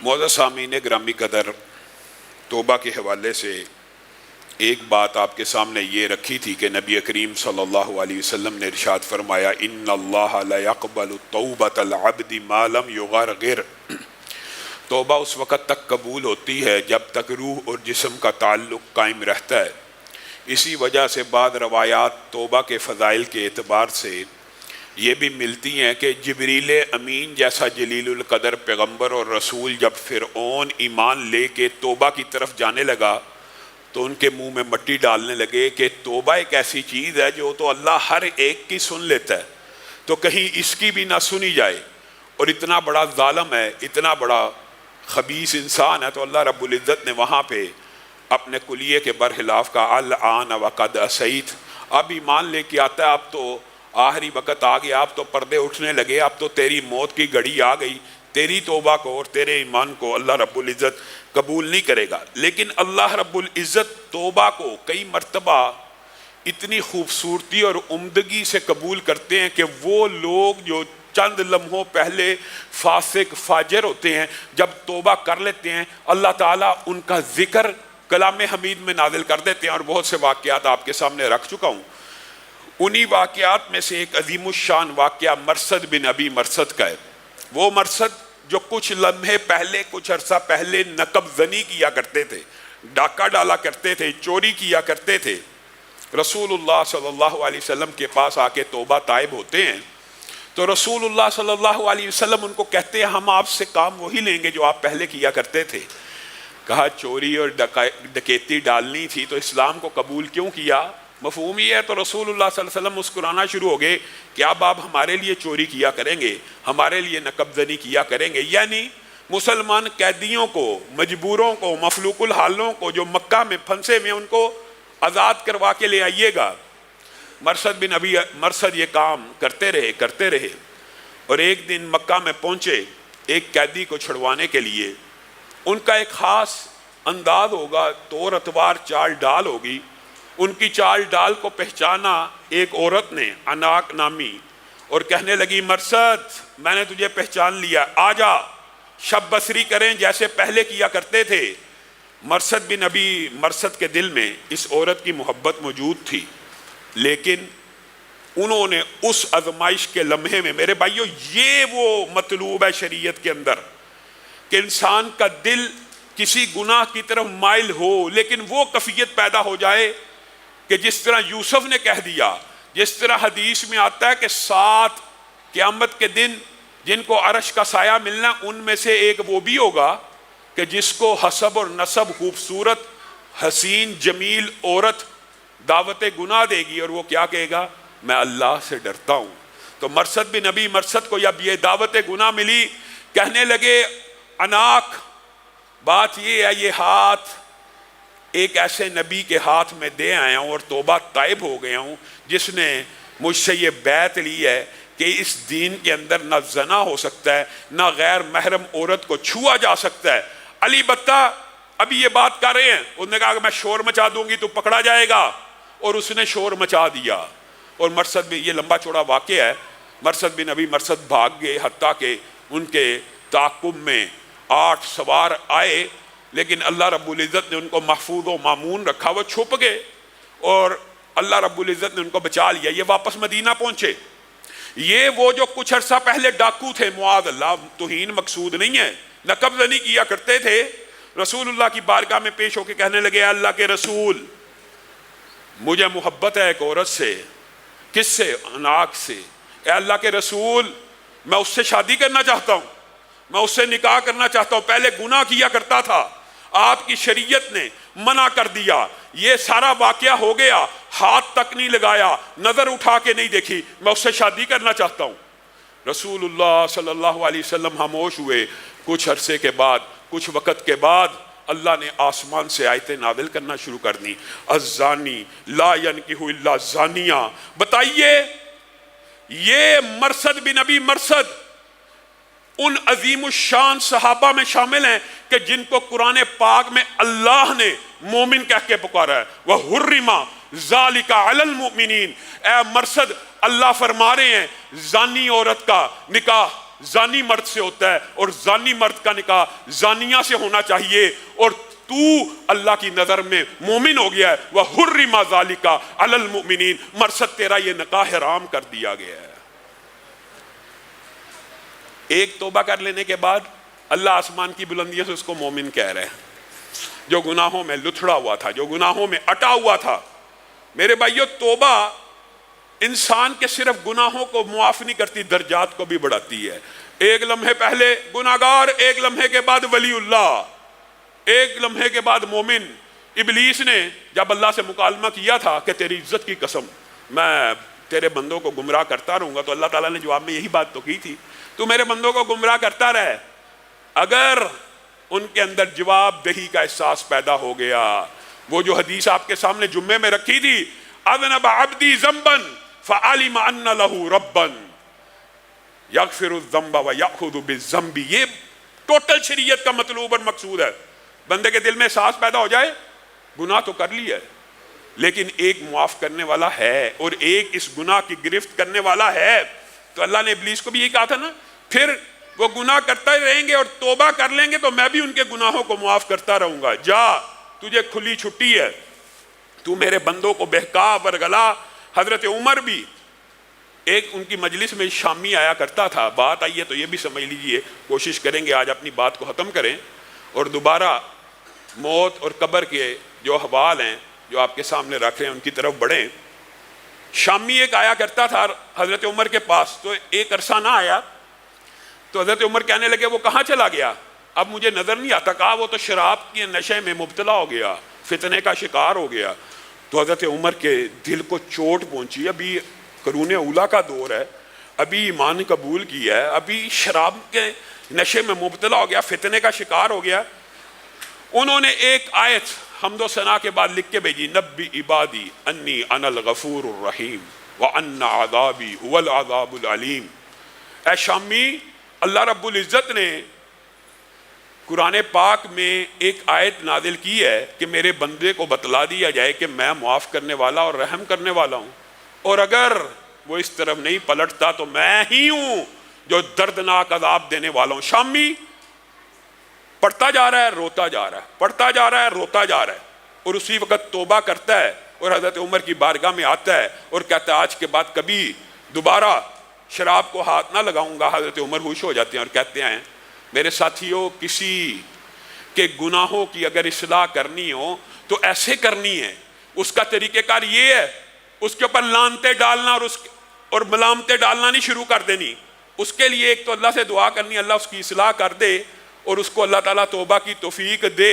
معزز سامعین گرامی قدر، توبہ کے حوالے سے ایک بات آپ کے سامنے یہ رکھی تھی کہ نبی کریم صلی اللہ علیہ وسلم نے ارشاد فرمایا ان اللہ لا يقبل توبۃ العبد ما لم یغرغر۔ توبہ اس وقت تک قبول ہوتی ہے جب تک روح اور جسم کا تعلق قائم رہتا ہے۔ اسی وجہ سے بعض روایات توبہ کے فضائل کے اعتبار سے یہ بھی ملتی ہیں کہ جبریل امین جیسا جلیل القدر پیغمبر اور رسول جب فرعون ایمان لے کے توبہ کی طرف جانے لگا تو ان کے منہ میں مٹی ڈالنے لگے کہ توبہ ایک ایسی چیز ہے جو تو اللہ ہر ایک کی سن لیتا ہے، تو کہیں اس کی بھی نہ سنی جائے، اور اتنا بڑا ظالم ہے، اتنا بڑا خبیث انسان ہے، تو اللہ رب العزت نے وہاں پہ اپنے کلیے کے برخلاف کا الآن وقد عصیت، اب ایمان لے کے آتا ہے، اب تو آخری وقت آ گیا، اب تو پردے اٹھنے لگے، اب تو تیری موت کی گھڑی آ گئی، تیری توبہ کو اور تیرے ایمان کو اللہ رب العزت قبول نہیں کرے گا۔ لیکن اللہ رب العزت توبہ کو کئی مرتبہ اتنی خوبصورتی اور عمدگی سے قبول کرتے ہیں کہ وہ لوگ جو چند لمحوں پہلے فاسق فاجر ہوتے ہیں جب توبہ کر لیتے ہیں اللہ تعالیٰ ان کا ذکر کلام حمید میں نازل کر دیتے ہیں، اور بہت سے واقعات آپ کے سامنے رکھ چکا ہوں۔ انہی واقعات میں سے ایک عظیم الشان واقعہ مرثد بن ابی مرثد کا ہے۔ وہ مرثد جو کچھ لمحے پہلے، کچھ عرصہ پہلے نقب زنی کیا کرتے تھے، ڈاکہ ڈالا کرتے تھے، چوری کیا کرتے تھے، رسول اللہ صلی اللہ علیہ وسلم کے پاس آ کے توبہ تائب ہوتے ہیں تو رسول اللہ صلی اللہ علیہ وسلم ان کو کہتے ہیں ہم آپ سے کام وہی لیں گے جو آپ پہلے کیا کرتے تھے۔ کہا چوری اور ڈکیتی ڈالنی تھی تو اسلام کو قبول کیوں کیا؟ مفہوم یہ ہے، تو رسول اللہ صلی اللہ علیہ وسلم مسکرانا شروع ہو گئے کہ اب آپ ہمارے لیے چوری کیا کریں گے، ہمارے لیے نقب زنی کیا کریں گے، یعنی مسلمان قیدیوں کو، مجبوروں کو، مفلوق الحالوں کو جو مکہ میں پھنسے ہوئے ان کو آزاد کروا کے لے آئیے گا۔ مرثد بن ابی مرثد یہ کام کرتے رہے اور ایک دن مکہ میں پہنچے ایک قیدی کو چھڑوانے کے لیے۔ ان کا ایک خاص انداز ہوگا، طور اتوار چال ڈال ہوگی، ان کی چال ڈال کو پہچانا ایک عورت نے اناک نامی، اور کہنے لگی مرثد میں نے تجھے پہچان لیا، آ جا شب بسری کریں جیسے پہلے کیا کرتے تھے۔ مرثد بن ابی مرثد کے دل میں اس عورت کی محبت موجود تھی، لیکن انہوں نے اس آزمائش کے لمحے میں، میرے بھائیو یہ وہ مطلوب ہے شریعت کے اندر کہ انسان کا دل کسی گناہ کی طرف مائل ہو، لیکن وہ کیفیت پیدا ہو جائے کہ جس طرح یوسف نے کہہ دیا، جس طرح حدیث میں آتا ہے کہ 7 قیامت کے دن جن کو عرش کا سایہ ملنا، ان میں سے ایک وہ بھی ہوگا کہ جس کو حسب اور نسب خوبصورت حسین جمیل عورت دعوت گناہ دے گی، اور وہ کیا کہے گا؟ میں اللہ سے ڈرتا ہوں۔ تو مرثد بن ابی مرثد کو جب یہ دعوت گناہ ملی، کہنے لگے اناک بات یہ ہے، یہ ہاتھ ایک ایسے نبی کے ہاتھ میں دے آیا ہوں اور توبہ تائب ہو گیا ہوں جس نے مجھ سے یہ بیعت لی ہے کہ اس دین کے اندر نہ زنا ہو سکتا ہے، نہ غیر محرم عورت کو چھوا جا سکتا ہے۔ علی بتہ ابھی یہ بات کر رہے ہیں، انہوں نے کہا کہ میں شور مچا دوں گی تو پکڑا جائے گا، اور اس نے شور مچا دیا، اور مرثد بھی، یہ لمبا چوڑا واقعہ ہے، مرثد بن ابی مرثد بھاگ گئے، حتیٰ کہ ان کے تعاقب میں 8 سوار آئے، لیکن اللہ رب العزت نے ان کو محفوظ و مامون رکھا، وہ چھپ گئے اور اللہ رب العزت نے ان کو بچا لیا۔ یہ واپس مدینہ پہنچے۔ یہ وہ جو کچھ عرصہ پہلے ڈاکو تھے، معاذ اللہ، توہین مقصود نہیں ہے، نقب زنی کیا کرتے تھے، رسول اللہ کی بارگاہ میں پیش ہو کے کہنے لگے اللہ کے رسول مجھے محبت ہے ایک عورت سے۔ کس سے؟ اناک سے۔ اے اللہ کے رسول میں اس سے شادی کرنا چاہتا ہوں، میں اس سے نکاح کرنا چاہتا ہوں، پہلے گناہ کیا کرتا تھا، آپ کی شریعت نے منع کر دیا، یہ سارا واقعہ ہو گیا، ہاتھ تک نہیں لگایا، نظر اٹھا کے نہیں دیکھی، میں اس سے شادی کرنا چاہتا ہوں۔ رسول اللہ صلی اللہ علیہ وسلم خاموش ہوئے۔ کچھ عرصے کے بعد، کچھ وقت کے بعد اللہ نے آسمان سے آیتیں نازل کرنا شروع کر دی، الزانی لا ینکح الا زانیہ۔ بتائیے یہ مرثد بن ابی مرثد ان عظیم الشان صحابہ میں شامل ہیں کہ جن کو قرآن پاک میں اللہ نے مومن کہہ کے پکارا ہے، وَحُرِّمَ ذَلِكَ عَلَى الْمُؤْمِنِينَ۔ اے مرثد اللہ فرما رہے ہیں زانی عورت کا نکاح زانی مرد سے ہوتا ہے، اور زانی مرد کا نکاح زانیہ سے ہونا چاہیے، اور تو اللہ کی نظر میں مومن ہو گیا ہے، وَحُرِّمَ ذَلِكَ عَلَى الْمُؤْمِنِينَ، مرصد تیرا یہ نکاح حرام کر دیا گیا ہے۔ ایک توبہ کر لینے کے بعد اللہ آسمان کی بلندیوں سے اس کو مومن کہہ رہے ہیں، جو گناہوں میں لتھڑا ہوا تھا، جو گناہوں میں اٹا ہوا تھا۔ میرے بھائیو، توبہ انسان کے صرف گناہوں کو معاف نہیں کرتی، درجات کو بھی بڑھاتی ہے۔ ایک لمحے پہلے گناہگار، ایک لمحے کے بعد ولی اللہ، ایک لمحے کے بعد مومن۔ ابلیس نے جب اللہ سے مکالمہ کیا تھا کہ تیری عزت کی قسم میں تیرے بندوں کو گمراہ کرتا رہوں گا، تو اللہ تعالیٰ نے جواب میں یہی بات تو کی تھی، تو میرے بندوں کو گمراہ کرتا رہے۔ اگر ان کے اندر جواب دہی کا احساس پیدا ہو گیا، وہ جو حدیث آپ کے سامنے جمعے میں رکھی تھی، اذنب عبدی ذنبا فعلم ان له ربا یغفر الذنب ویأخذ بالذنب، یہ ٹوٹل شریعت کا مطلوب اور مقصود ہے۔ بندے کے دل میں احساس پیدا ہو جائے گناہ تو کر لیا ہے، لیکن ایک معاف کرنے والا ہے اور ایک اس گناہ کی گرفت کرنے والا ہے۔ تو اللہ نے ابلیس کو بھی یہی کہا تھا نا، پھر وہ گناہ کرتا ہی رہیں گے اور توبہ کر لیں گے تو میں بھی ان کے گناہوں کو معاف کرتا رہوں گا۔ جا، تجھے کھلی چھٹی ہے، تو میرے بندوں کو بہکا ورگلا۔ حضرت عمر بھی ایک ان کی مجلس میں شامی آیا کرتا تھا، بات آئی ہے تو یہ بھی سمجھ لیجئے، کوشش کریں گے آج اپنی بات کو ختم کریں اور دوبارہ موت اور قبر کے جو احوال ہیں جو آپ کے سامنے رکھ رہے ہیں ان کی طرف بڑھیں۔ شامی ایک آیا کرتا تھا حضرت عمر کے پاس، تو ایک عرصہ نہ آیا تو حضرت عمر کہنے لگے وہ کہاں چلا گیا، اب مجھے نظر نہیں آتا۔ کہا وہ تو شراب کے نشے میں مبتلا ہو گیا، فتنے کا شکار ہو گیا۔ تو حضرت عمر کے دل کو چوٹ پہنچی، ابھی قرون اولیٰ کا دور ہے، ابھی ایمان قبول کیا ہے، ابھی شراب کے نشے میں مبتلا ہو گیا، فتنے کا شکار ہو گیا۔ انہوں نے ایک آیت حمد و ثنا کے بعد لکھ کے بھیجی، نبی عبادی انی انا الغفور الرحیم وان عذابی هو العذاب العلیم۔ اے شامی، اللہ رب العزت نے قرآن پاک میں ایک آیت نازل کی ہے کہ میرے بندے کو بتلا دیا جائے کہ میں معاف کرنے والا اور رحم کرنے والا ہوں، اور اگر وہ اس طرف نہیں پلٹتا تو میں ہی ہوں جو دردناک عذاب دینے والا ہوں۔ شامی پڑھتا جا رہا ہے، روتا جا رہا ہے، پڑھتا جا رہا ہے، روتا جا رہا ہے، اور اسی وقت توبہ کرتا ہے اور حضرت عمر کی بارگاہ میں آتا ہے اور کہتا ہے آج کے بعد کبھی دوبارہ شراب کو ہاتھ نہ لگاؤں گا۔ حضرت عمر ہوش ہو جاتے ہیں اور کہتے ہیں میرے ساتھیوں، کسی کے گناہوں کی اگر اصلاح کرنی ہو تو ایسے کرنی ہے، اس کا طریقہ کار یہ ہے، اس کے اوپر لانتے ڈالنا اور ملامتیں ڈالنا نہیں شروع کر دینی۔ اس کے لیے ایک تو اللہ سے دعا کرنی، اللہ اس کی اصلاح کر دے اور اس کو اللہ تعالیٰ توبہ کی توفیق دے۔